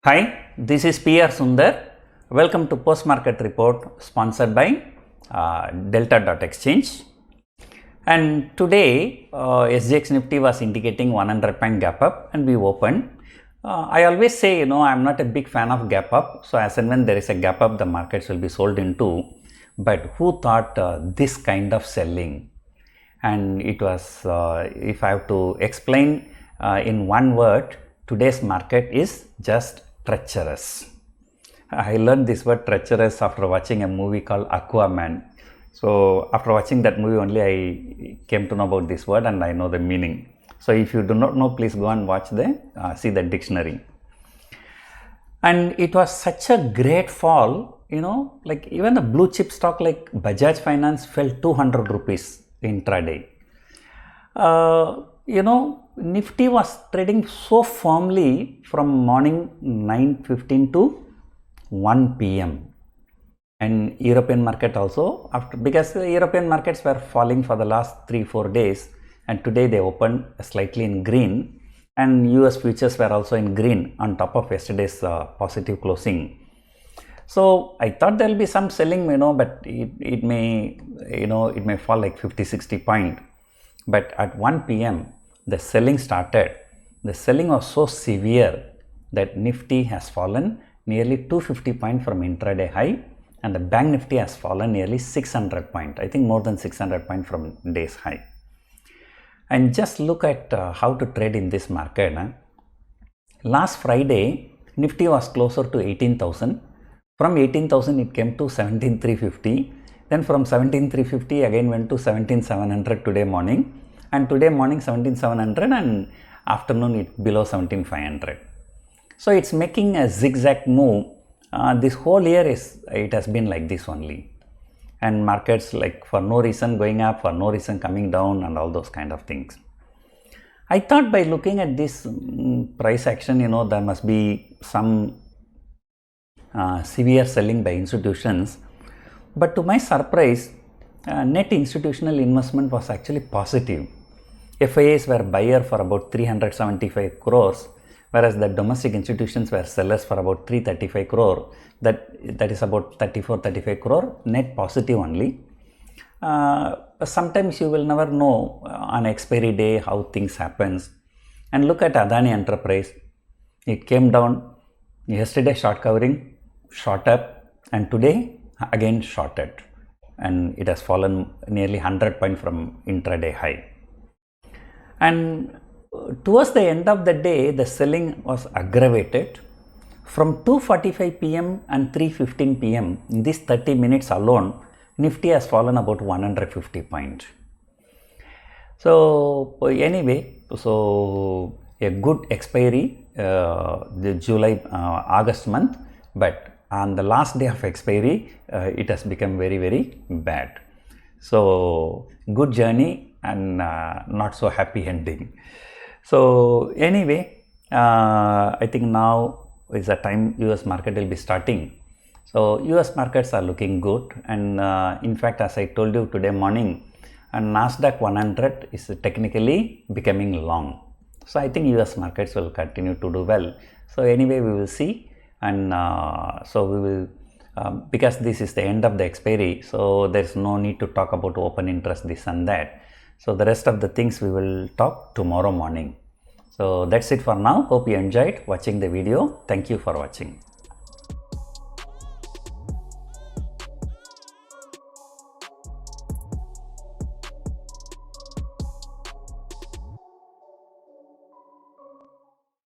Hi, this is PR Sundar. Welcome to Post Market Report sponsored by Delta.exchange. And today SGX Nifty was indicating 100 point gap up and we opened. I always say, I'm not a big fan of gap up. So as and when there is a gap up, the markets will be sold into. But who thought this kind of selling? And it was, if I have to explain in one word, today's market is just treacherous. I learned this word treacherous after watching a movie called Aquaman. So after watching that movie only I came to know about this word and I know the meaning. So if you do not know, please go and watch see the dictionary. And it was such a great fall, like even a blue chip stock like Bajaj Finance fell 200 rupees intraday. Nifty was trading so firmly from morning 9:15 to 1 p.m. and European market also because the European markets were falling for the last 3-4 days and today they opened slightly in green and US futures were also in green on top of yesterday's positive closing. So I thought there will be some selling, but it may fall like 50-60 point. But at 1 p.m. the selling started. The selling was so severe that Nifty has fallen nearly 250 points from intraday high and the Bank Nifty has fallen nearly 600 points. I think more than 600 points from day's high. And just look at how to trade in this market. Last Friday, Nifty was closer to 18,000. From 18,000 it came to 17,350. Then from 17,350 again went to 17,700 today morning. And today morning 17,700 and afternoon it below 17,500. So it's making a zigzag move. This whole year it has been like this only. And markets like for no reason going up, for no reason coming down and all those kind of things. I thought by looking at this price action, there must be some severe selling by institutions. But to my surprise, net institutional investment was actually positive. FIIs were buyer for about 375 crores, whereas the domestic institutions were sellers for about 335 crore. That is about 34-35 crore net positive only. Sometimes you will never know on expiry day how things happens. And look at Adani Enterprise. It came down yesterday short covering, shot up, and today again shorted. And it has fallen nearly 100 points from intraday high. And towards the end of the day, the selling was aggravated. From 2:45 p.m. and 3:15 p.m. in these 30 minutes alone, Nifty has fallen about 150 points. So anyway, a good expiry, the August month, but on the last day of expiry, it has become very, very bad. So good journey and not so happy ending. So anyway, I think now is the time US market will be starting. So US markets are looking good, and in fact, as I told you today morning, and Nasdaq 100 is technically becoming long. So I think US markets will continue to do well. So anyway, we will see, and so we will because this is the end of the expiry, so there's no need to talk about open interest, this and that. So the rest of the things we will talk tomorrow morning. So that's it for now. Hope you enjoyed watching the video. Thank you for watching.